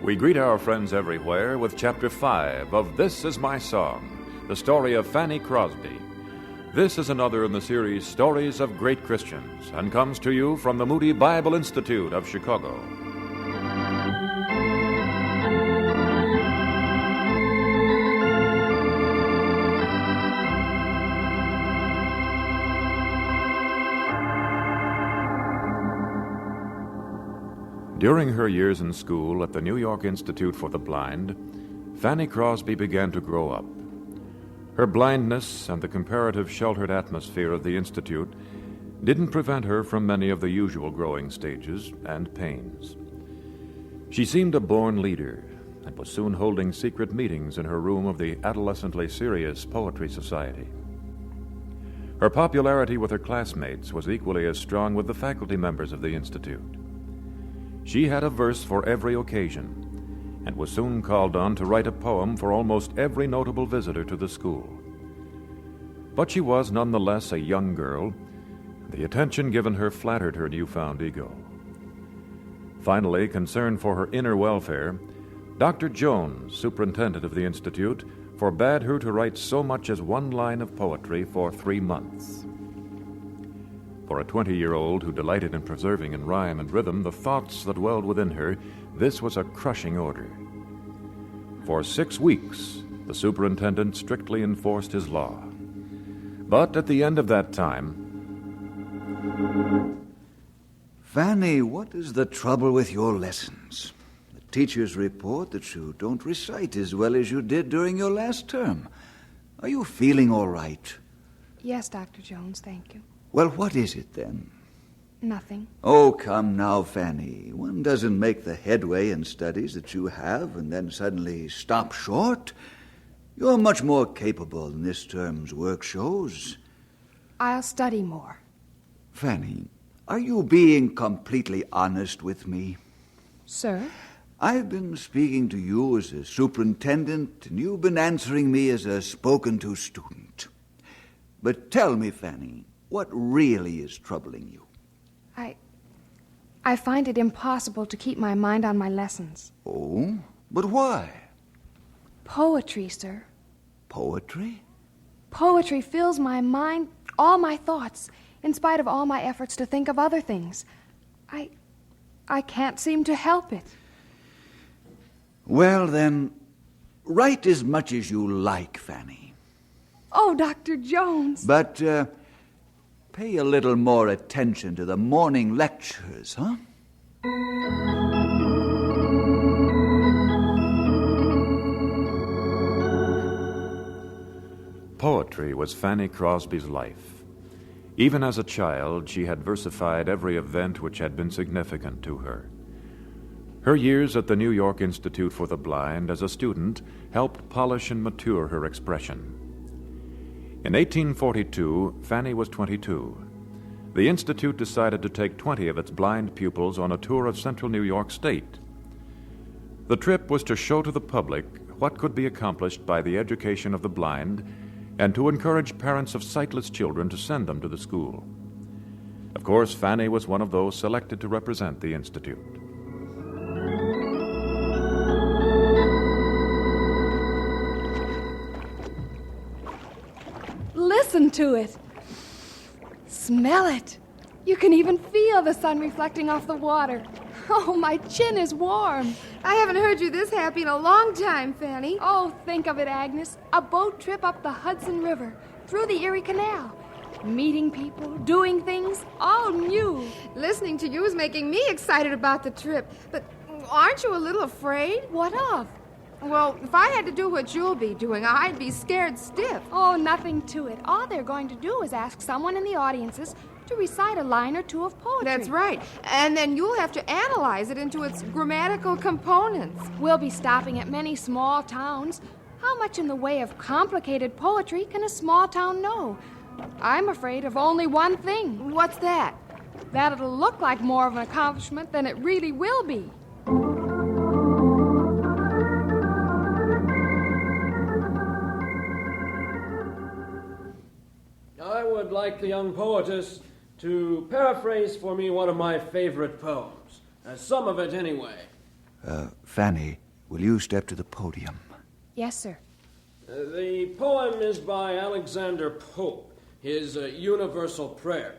We greet our friends everywhere with Chapter 5 of This Is My Song, the story of Fanny Crosby. This is another in the series Stories of Great Christians, and comes to you from the Moody Bible Institute of Chicago. During her years in school at the New York Institute for the Blind, Fanny Crosby began to grow up. Her blindness and the comparative sheltered atmosphere of the Institute didn't prevent her from many of the usual growing stages and pains. She seemed a born leader and was soon holding secret meetings in her room of the adolescently serious Poetry Society. Her popularity with her classmates was equally as strong with the faculty members of the Institute. She had a verse for every occasion, and was soon called on to write a poem for almost every notable visitor to the school. But she was nonetheless a young girl, and the attention given her flattered her newfound ego. Finally, concerned for her inner welfare, Dr. Jones, superintendent of the Institute, forbade her to write so much as one line of poetry for 3 months. For a 20-year-old who delighted in preserving in rhyme and rhythm the thoughts that welled within her, this was a crushing order. For 6 weeks, the superintendent strictly enforced his law. But at the end of that time... Fanny, what is the trouble with your lessons? The teachers report that you don't recite as well as you did during your last term. Are you feeling all right? Yes, Dr. Jones, thank you. Well, what is it, then? Nothing. Oh, come now, Fanny. One doesn't make the headway in studies that you have and then suddenly stop short. You're much more capable than this term's work shows. I'll study more. Fanny, are you being completely honest with me? Sir? I've been speaking to you as a superintendent, and you've been answering me as a spoken-to student. But tell me, Fanny, what really is troubling you? I find it impossible to keep my mind on my lessons. Oh? But why? Poetry, sir. Poetry? Poetry fills my mind, all my thoughts, in spite of all my efforts to think of other things. I can't seem to help it. Well, then, write as much as you like, Fanny. Oh, Dr. Jones. But, pay a little more attention to the morning lectures, huh? Poetry was Fanny Crosby's life. Even as a child, she had versified every event which had been significant to her. Her years at the New York Institute for the Blind as a student helped polish and mature her expression. In 1842, Fanny was 22. The Institute decided to take 20 of its blind pupils on a tour of central New York State. The trip was to show to the public what could be accomplished by the education of the blind and to encourage parents of sightless children to send them to the school. Of course, Fanny was one of those selected to represent the Institute. Listen to it. Smell it. You can even feel the sun reflecting off the water. Oh, my chin is warm. I haven't heard you this happy in a long time, Fanny. Oh, think of it, Agnes. A boat trip up the Hudson River, through the Erie Canal. Meeting people, doing things, all new. Listening to you is making me excited about the trip. But aren't you a little afraid? What of? Well, if I had to do what you'll be doing, I'd be scared stiff. Oh, nothing to it. All they're going to do is ask someone in the audiences to recite a line or two of poetry. That's right. And then you'll have to analyze it into its grammatical components. We'll be stopping at many small towns. How much in the way of complicated poetry can a small town know? I'm afraid of only one thing. What's that? That it'll look like more of an accomplishment than it really will be. I would like the young poetess to paraphrase for me one of my favorite poems. Some of it, anyway. Fanny, will you step to the podium? Yes, sir. The poem is by Alexander Pope, his Universal Prayer.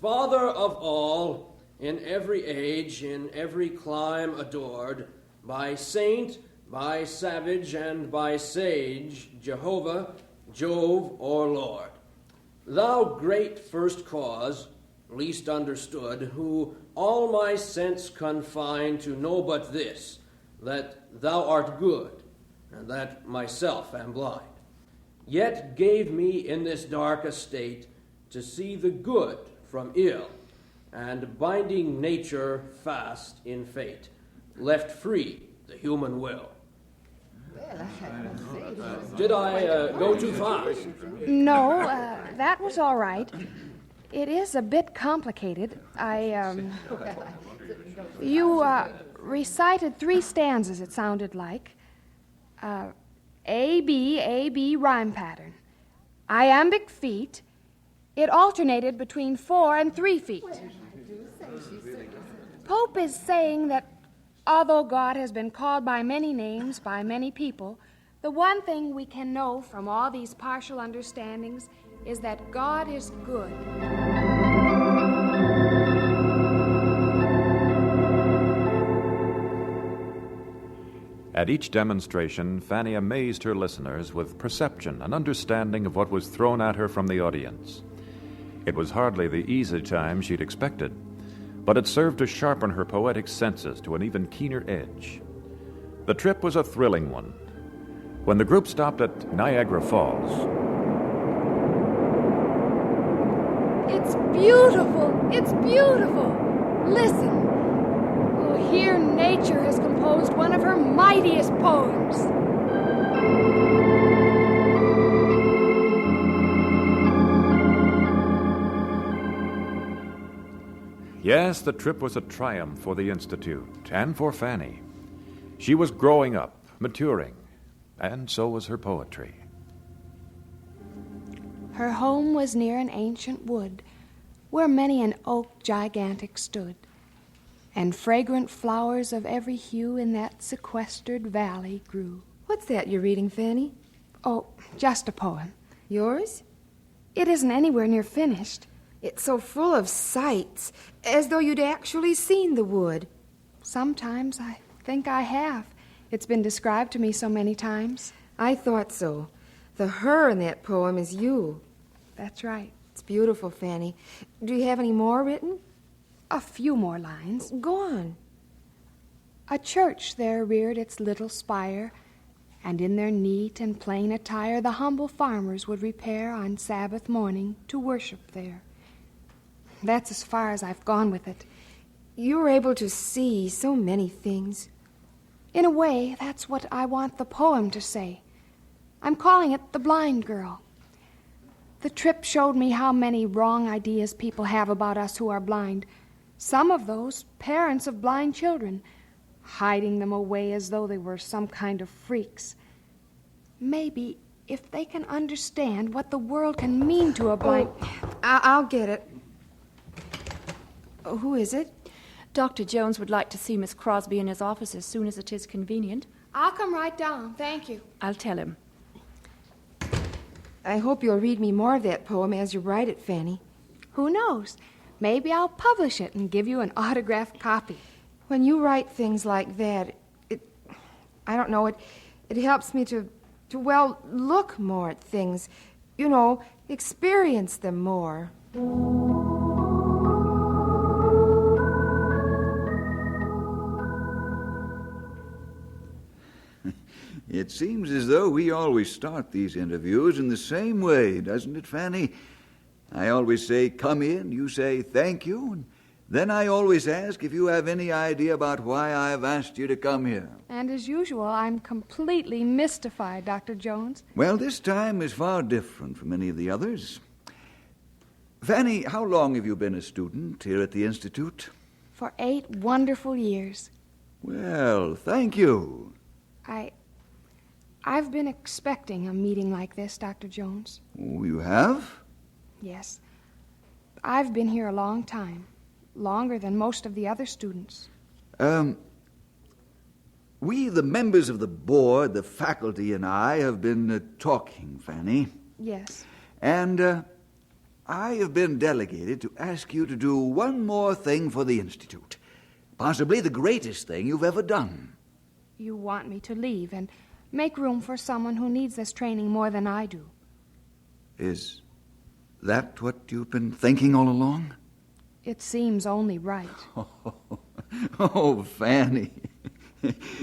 Father of all, in every age, in every clime adored, by saint, by savage, and by sage, Jehovah, Jove, or Lord. Thou great first cause, least understood, who all my sense confine to know but this, that thou art good, and that myself am blind, yet gave me in this dark estate to see the good from ill, and binding nature fast in fate, left free the human will. Did I go too fast? No, that was all right. It is a bit complicated. You recited 3 stanzas, it sounded like. A, B rhyme pattern. Iambic feet. It alternated between 4 and 3 feet. Pope is saying that although God has been called by many names by many people, the one thing we can know from all these partial understandings is that God is good. At each demonstration, Fanny amazed her listeners with perception and understanding of what was thrown at her from the audience. It was hardly the easy time she'd expected, but it served to sharpen her poetic senses to an even keener edge. The trip was a thrilling one. When the group stopped at Niagara Falls, It's beautiful! It's beautiful! Listen! Oh, here nature has composed one of her mightiest poems. yes, the trip was a triumph for the Institute and for Fanny. She was growing up, maturing, and so was her poetry. Her home was near an ancient wood, where many an oak gigantic stood, and fragrant flowers of every hue in that sequestered valley grew. What's that you're reading, Fanny? Oh, just a poem. Yours? It isn't anywhere near finished. It's so full of sights, as though you'd actually seen the wood. Sometimes I think I have. It's been described to me so many times. I thought so. The her in that poem is you. That's right. It's beautiful, Fanny. Do you have any more written? A few more lines. Go on. A church there reared its little spire, and in their neat and plain attire the humble farmers would repair on Sabbath morning to worship there. That's as far as I've gone with it. You were able to see so many things. In a way, that's what I want the poem to say. I'm calling it The Blind Girl. The trip showed me how many wrong ideas people have about us who are blind. Some of those parents of blind children, hiding them away as though they were some kind of freaks. Maybe if they can understand what the world can mean to a blind... I'll get it. Who is it? Dr. Jones would like to see Miss Crosby in his office as soon as it is convenient. I'll come right down, thank you. I'll tell him. I hope you'll read me more of that poem as you write it, Fanny. Who knows? Maybe I'll publish it and give you an autographed copy. When you write things like that, it helps me to look more at things. You know, experience them more. It seems as though we always start these interviews in the same way, doesn't it, Fanny? I always say, come in, you say, thank you, and then I always ask if you have any idea about why I've asked you to come here. And as usual, I'm completely mystified, Dr. Jones. Well, this time is far different from any of the others. Fanny, how long have you been a student here at the Institute? For 8 wonderful years. Well, thank you. I've been expecting a meeting like this, Dr. Jones. Oh, you have? Yes. I've been here a long time. Longer than most of the other students. We, the members of the board, the faculty, and I have been talking, Fanny. Yes. And I have been delegated to ask you to do one more thing for the Institute. Possibly the greatest thing you've ever done. You want me to leave and make room for someone who needs this training more than I do. Is that what you've been thinking all along? It seems only right. Oh, Fanny.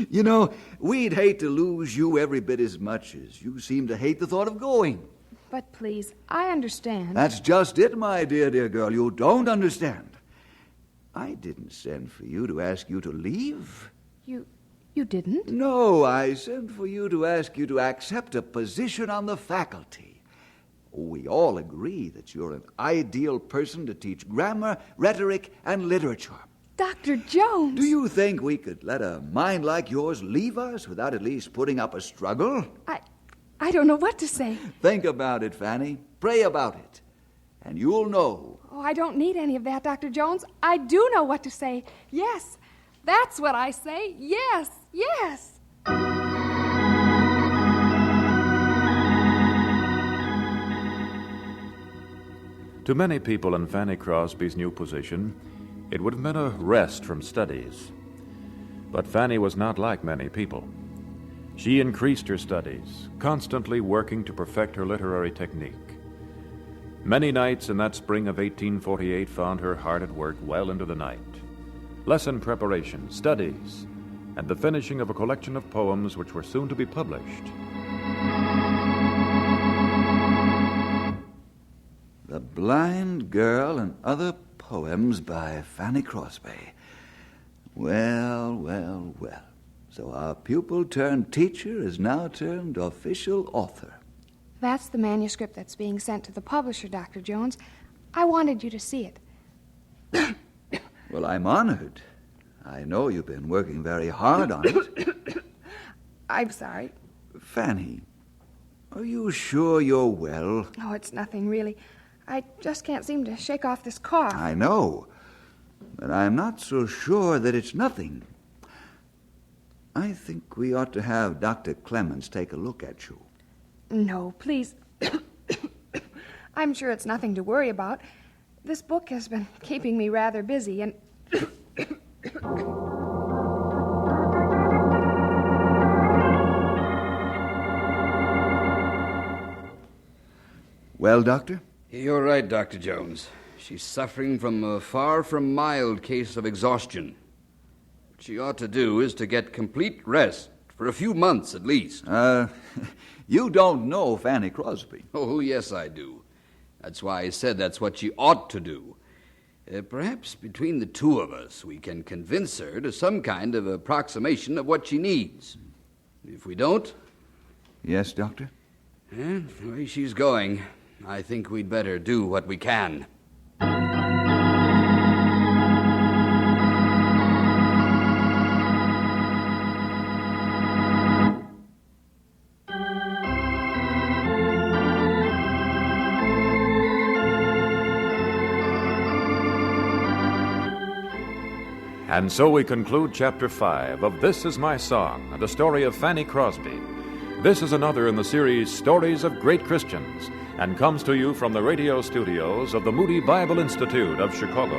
You know, we'd hate to lose you every bit as much as you seem to hate the thought of going. But please, I understand. That's just it, my dear girl. You don't understand. I didn't send for you to ask you to leave. You didn't? No, I sent for you to ask you to accept a position on the faculty. We all agree that you're an ideal person to teach grammar, rhetoric, and literature. Dr. Jones! Do you think we could let a mind like yours leave us without at least putting up a struggle? I don't know what to say. Think about it, Fanny. Pray about it. And you'll know. Oh, I don't need any of that, Dr. Jones. I do know what to say. Yes, that's what I say. Yes, yes. To many people in Fanny Crosby's new position, it would have meant a rest from studies. But Fanny was not like many people. She increased her studies, constantly working to perfect her literary technique. Many nights in that spring of 1848 found her hard at work well into the night. Lesson preparation, studies, and the finishing of a collection of poems which were soon to be published. The Blind Girl and Other Poems by Fanny Crosby. Well. So our pupil turned teacher is now turned official author. That's the manuscript that's being sent to the publisher, Dr. Jones. I wanted you to see it. Well, I'm honored. I know you've been working very hard on it. I'm sorry. Fanny, are you sure you're well? Oh, it's nothing, really. I just can't seem to shake off this cough. I know, but I'm not so sure that it's nothing. I think we ought to have Dr. Clemens take a look at you. No, please. I'm sure it's nothing to worry about. This book has been keeping me rather busy, and... Well, Doctor? You're right, Dr. Jones. She's suffering from a far from mild case of exhaustion. What she ought to do is to get complete rest for a few months at least. You don't know Fanny Crosby. Oh, yes, I do. That's why I said that's what she ought to do. Perhaps between the two of us, we can convince her to some kind of approximation of what she needs. If we don't... Yes, Doctor? The way she's going, I think we'd better do what we can. And so we conclude Chapter 5 of This Is My Song, the story of Fanny Crosby. This is another in the series Stories of Great Christians, and comes to you from the radio studios of the Moody Bible Institute of Chicago.